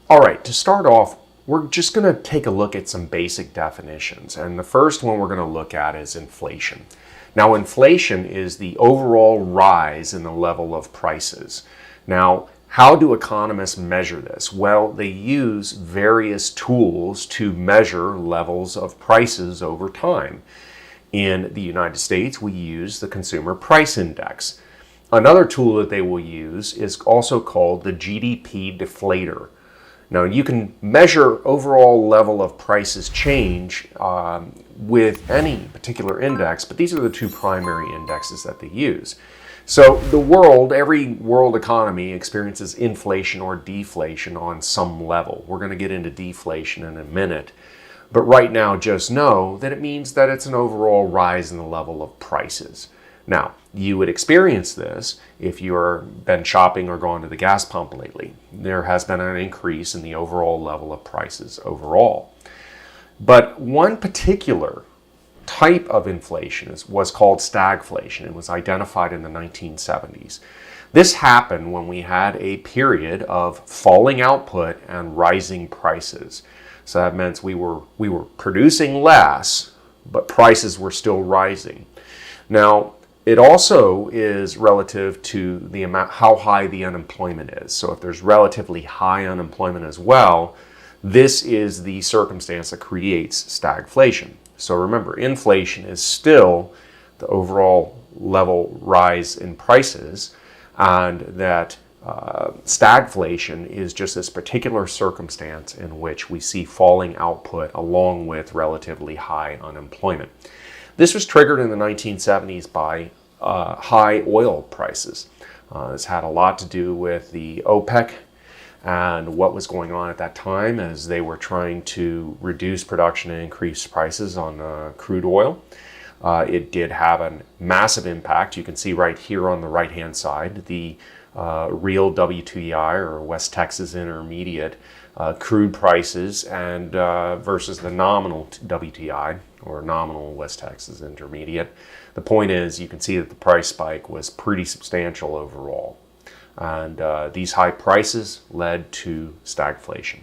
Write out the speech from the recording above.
All right, to start off, we're just going to take a look at some basic definitions. And the first one we're going to look at is inflation. Now, inflation is the overall rise in the level of prices. Now, how do economists measure this? Well, they use various tools to measure levels of prices over time. In the United States, we use the Consumer Price Index. Another tool that they will use is also called the GDP deflator. Now, you can measure overall level of prices change with any particular index, but these are the two primary indexes that they use. So every world economy experiences inflation or deflation on some level. We're going to get into deflation in a minute. But right now, just know that it means that it's an overall rise in the level of prices. Now, you would experience this if you've been shopping or gone to the gas pump lately. There has been an increase in the overall level of prices overall. But one particular type of inflation was called stagflation. It was identified in the 1970s. This happened when we had a period of falling output and rising prices. So that meant we were producing less, but prices were still rising. Now, it also is relative to the amount, how high the unemployment is. So if there's relatively high unemployment as well, this is the circumstance that creates stagflation. So remember, inflation is still the overall level rise in prices, and that stagflation is just this particular circumstance in which we see falling output along with relatively high unemployment. This was triggered in the 1970s by high oil prices. This had a lot to do with the OPEC and what was going on at that time as they were trying to reduce production and increase prices on crude oil. It did have a massive impact. You can see right here on the right-hand side, the real WTI or West Texas Intermediate crude prices and versus the nominal WTI or nominal West Texas Intermediate. The point is, you can see that the price spike was pretty substantial overall. And these high prices led to stagflation.